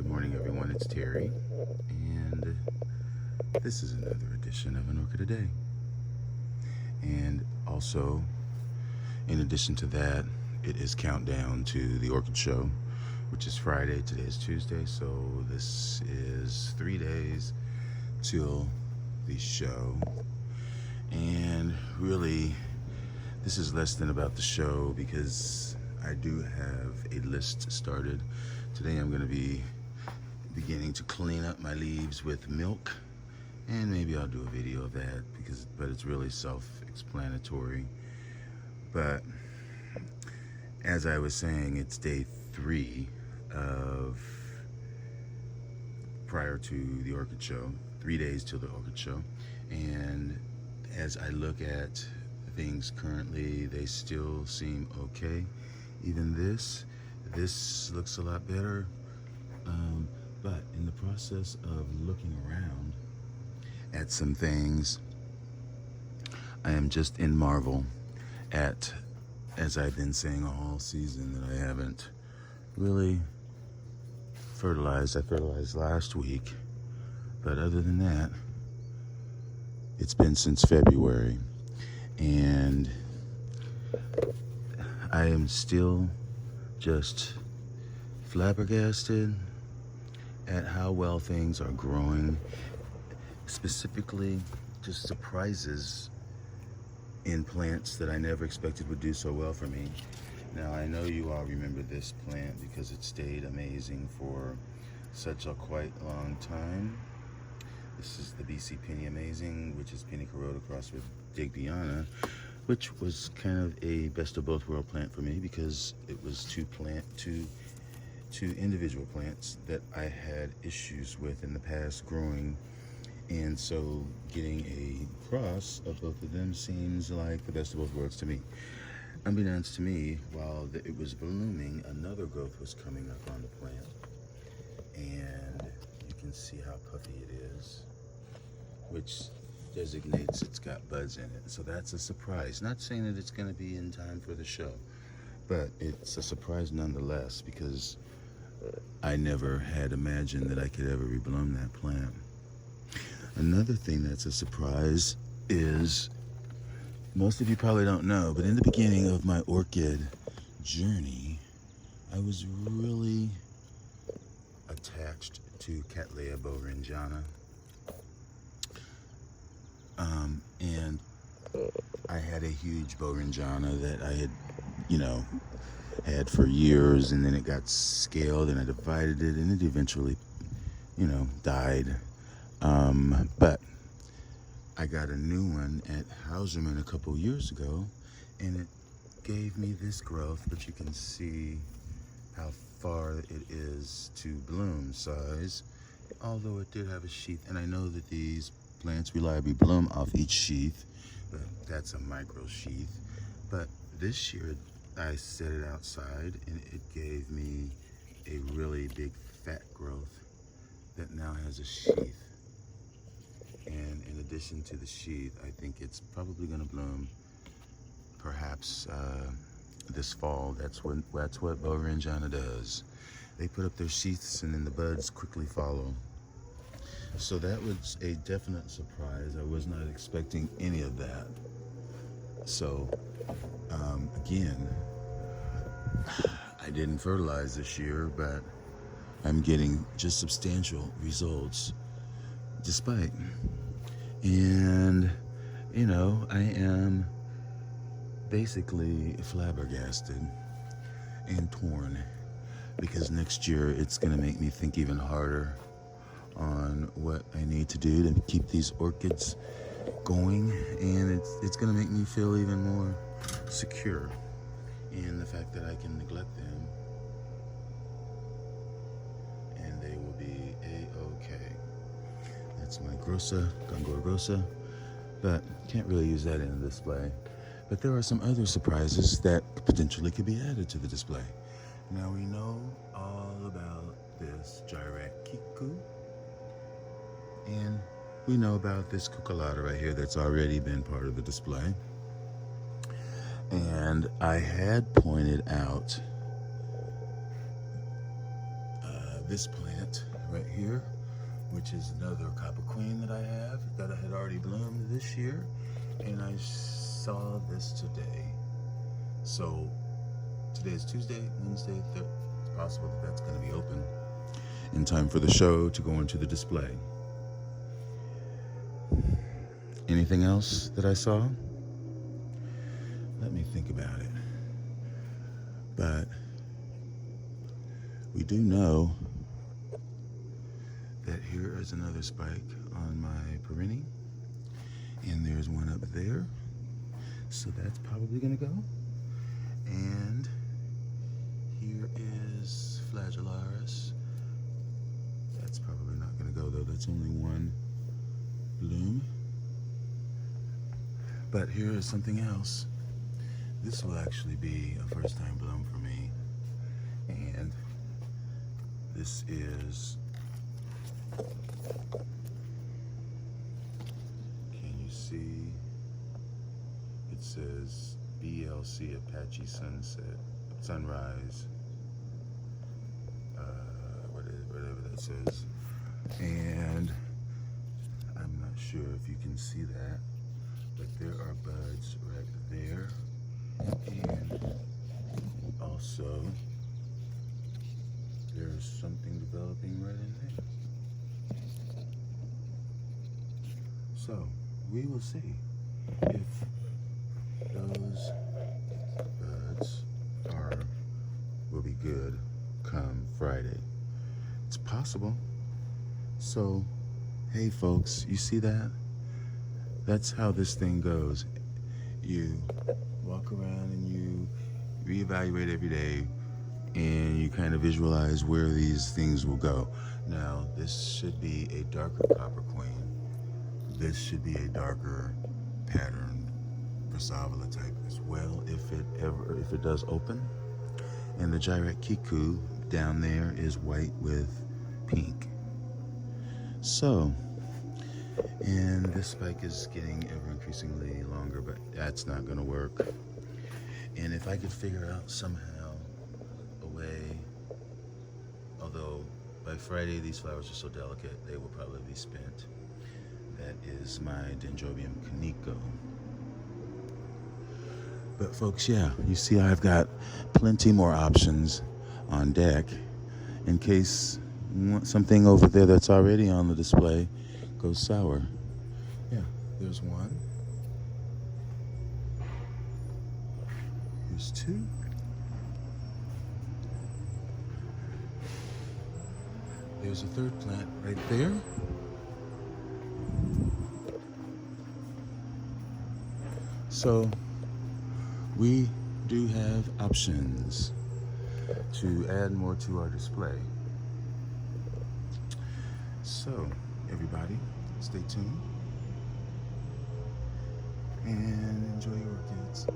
Good morning, everyone. It's Terry, and this is another edition of An Orchid A Day. And also, in addition to that, it is countdown to the Orchid Show, which is Friday. Today is Tuesday, so this is 3 days till the show. And really, this is less than about the show because I do have a list started. Today I'm going to be beginning to clean up my leaves with milk, and maybe I'll do a video of that but it's really self-explanatory. But as I was saying, it's day 3 of prior to the Orchid Show, 3 days till the Orchid Show, and as I look at things currently, they still seem okay. Even this looks a lot better. But in the process of looking around at some things, I am just in marvel at, as I've been saying all season, that I haven't really fertilized. I fertilized last week, but other than that, it's been since February, and I am still just flabbergasted at how well things are growing. Specifically, just surprises in plants that I never expected would do so well for me. Now, I know you all remember this plant because it stayed amazing for such a quite long time. This is the BC Penny Amazing, which is Penny Corota crossed with Digbyana, which was kind of a best of both world plant for me because it was two individual plants that I had issues with in the past growing, and so getting a cross of both of them seems like the best of both worlds to me. Unbeknownst to me, while it was blooming, another growth was coming up on the plant, and you can see how puffy it is, which designates it's got buds in it. So that's a surprise. Not saying that it's going to be in time for the show, but it's a surprise nonetheless because I never had imagined that I could ever rebloom that plant. Another thing that's a surprise is, most of you probably don't know, but in the beginning of my orchid journey, I was really attached to Cattleya bovringiana. And I had a huge bovringiana that I had, had for years, and then it got scaled and I divided it and it eventually, died. But I got a new one at Hauserman a couple years ago, and it gave me this growth, but you can see how far it is to bloom size, although it did have a sheath. And I know that these plants reliably bloom off each sheath, but that's a micro sheath. But this year I set it outside and it gave me a really big fat growth that now has a sheath. And in addition to the sheath, I think it's probably going to bloom perhaps this fall. That's what bovringiana does. They put up their sheaths and then the buds quickly follow. So that was a definite surprise. I was not expecting any of that. So again, I didn't fertilize this year, but I'm getting just substantial results despite. And I am basically flabbergasted and torn because next year it's going to make me think even harder on what I need to do to keep these orchids going, and it's going to make me feel even more secure in the fact that I can neglect them and they will be a-okay. That's my Grossa, Gongora Grossa, but can't really use that in a display. But there are some other surprises that potentially could be added to the display. Now we know all about this Gyrac Kiku, and we know about this cucullata right here that's already been part of the display. And I had pointed out this plant right here, which is another copper queen that I have that I had already bloomed this year, and I saw this today. So today is Tuesday, Wednesday, Thursday. It's possible that that's going to be open in time for the show to go into the display. Anything else that I saw? Let me think about it. But we do know that here is another spike on my perennial, and there's one up there, so that's probably gonna go. And here is Flagellaris. That's probably not gonna go though, that's only one bloom. But here is something else. This will actually be a first time bloom for me, and this is, can you see? It says BLC Apache Sunrise, whatever that says. And I'm not sure if you can see that, but there are buds right there, and also there's something developing right in there. So we will see if those buds will be good come Friday. It's possible. So hey folks, you see that? That's how this thing goes. You walk around and you reevaluate every day, and you kind of visualize where these things will go. Now, this should be a darker copper queen. This should be a darker patterned Brassavola type as well, if it does open. And the Gyrate Kiku down there is white with pink. So, and this spike is getting ever increasingly longer, but that's not gonna work. And if I could figure out somehow a way, although by Friday these flowers are so delicate they will probably be spent. That is my Dendrobium Kaneko. But folks, yeah, you see I've got plenty more options on deck in case something over there that's already on the display goes sour. Yeah, there's one. Here's two. There's a third plant right there. So we do have options to add more to our display. So everybody, stay tuned and enjoy your orchids.